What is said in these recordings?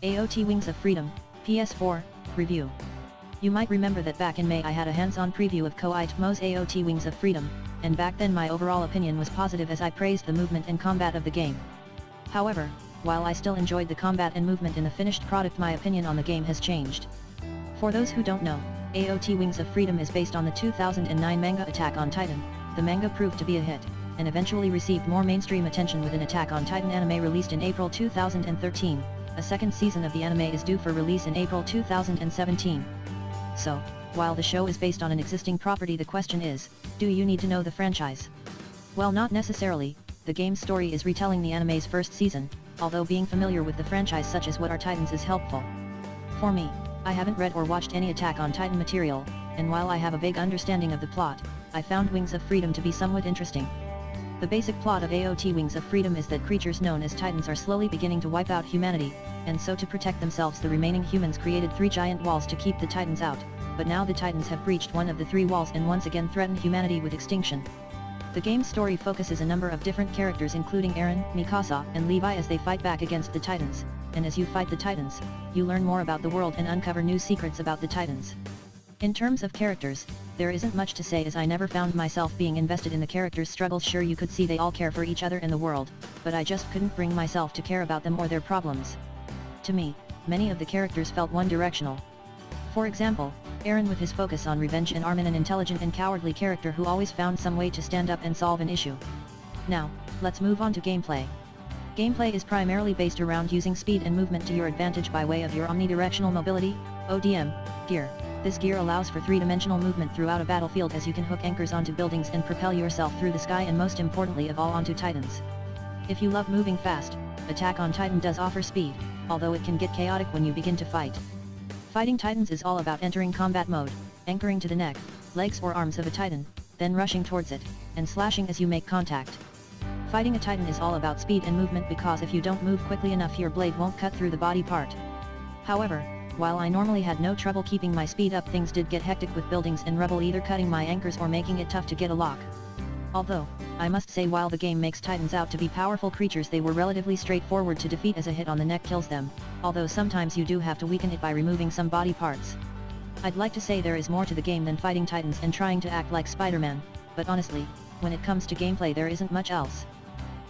A.O.T Wings of Freedom, PS4, Review. You might remember that back in May I had a hands-on preview of Koei Tecmo's A.O.T Wings of Freedom, and back then my overall opinion was positive as I praised the movement and combat of the game. However, while I still enjoyed the combat and movement in the finished product, my opinion on the game has changed. For those who don't know, A.O.T Wings of Freedom is based on the 2009 manga Attack on Titan. The manga proved to be a hit, and eventually received more mainstream attention with an Attack on Titan anime released in April 2013. A second season of the anime is due for release in April 2017. So, while the show is based on an existing property, the question is, do you need to know the franchise? Well, not necessarily. The game's story is retelling the anime's first season, although being familiar with the franchise such as What Are Titans is helpful. For me, I haven't read or watched any Attack on Titan material, and while I have a vague understanding of the plot, I found Wings of Freedom to be somewhat interesting. The basic plot of A.O.T Wings of Freedom is that creatures known as Titans are slowly beginning to wipe out humanity, and so to protect themselves the remaining humans created 3 giant walls to keep the Titans out, but now the Titans have breached one of the 3 walls and once again threaten humanity with extinction. The game's story focuses a number of different characters including Eren, Mikasa, and Levi as they fight back against the Titans, and as you fight the Titans, you learn more about the world and uncover new secrets about the Titans. In terms of characters, there isn't much to say as I never found myself being invested in the characters' struggles. Sure, you could see they all care for each other in the world, but I just couldn't bring myself to care about them or their problems. To me, many of the characters felt one-directional. For example, Eren with his focus on revenge, and Armin, an intelligent and cowardly character who always found some way to stand up and solve an issue. Now, let's move on to gameplay. Gameplay is primarily based around using speed and movement to your advantage by way of your omnidirectional mobility, ODM, gear. This gear allows for 3-dimensional movement throughout a battlefield as you can hook anchors onto buildings and propel yourself through the sky, and most importantly of all, onto Titans. If you love moving fast, Attack on Titan does offer speed, although it can get chaotic when you begin to fight. Fighting Titans is all about entering combat mode, anchoring to the neck, legs or arms of a Titan, then rushing towards it, and slashing as you make contact. Fighting a Titan is all about speed and movement because if you don't move quickly enough your blade won't cut through the body part. However, while I normally had no trouble keeping my speed up, things did get hectic with buildings and rubble either cutting my anchors or making it tough to get a lock. Although, I must say, while the game makes Titans out to be powerful creatures, they were relatively straightforward to defeat as a hit on the neck kills them, although sometimes you do have to weaken it by removing some body parts. I'd like to say there is more to the game than fighting Titans and trying to act like Spider-Man, but honestly, when it comes to gameplay there isn't much else.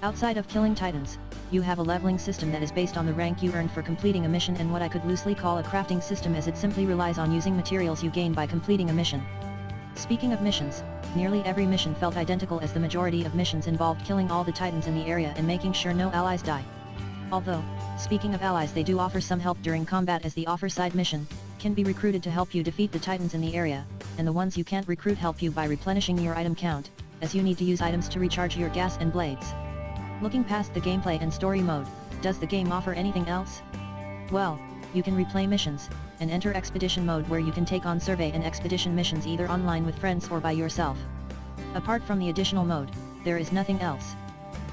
Outside of killing Titans, you have a leveling system that is based on the rank you earned for completing a mission, and what I could loosely call a crafting system as it simply relies on using materials you gain by completing a mission. Speaking of missions, nearly every mission felt identical as the majority of missions involved killing all the Titans in the area and making sure no allies die. Although, speaking of allies, they do offer some help during combat, as the offer side mission can be recruited to help you defeat the Titans in the area, and the ones you can't recruit help you by replenishing your item count, as you need to use items to recharge your gas and blades. Looking past the gameplay and story mode, does the game offer anything else? Well, you can replay missions, and enter expedition mode where you can take on survey and expedition missions either online with friends or by yourself. Apart from the additional mode, there is nothing else.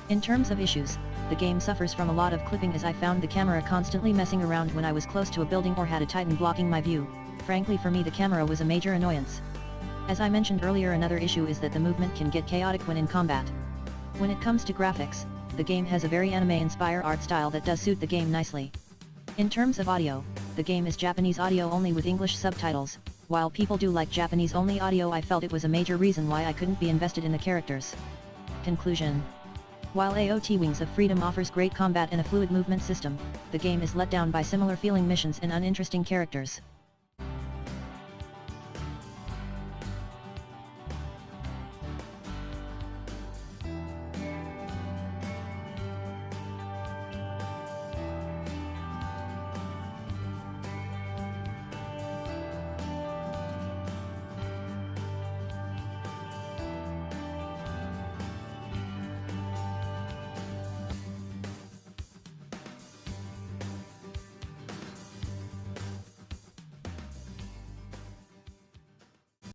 In terms of issues, the game suffers from a lot of clipping, as I found the camera constantly messing around when I was close to a building or had a Titan blocking my view. Frankly, for me the camera was a major annoyance. As I mentioned earlier, another issue is that the movement can get chaotic when in combat. When it comes to graphics, the game has a very anime-inspired art style that does suit the game nicely. In terms of audio, the game is Japanese audio only with English subtitles. While people do like Japanese-only audio, I felt it was a major reason why I couldn't be invested in the characters. Conclusion. While A.O.T Wings of Freedom offers great combat and a fluid movement system, the game is let down by similar feeling missions and uninteresting characters.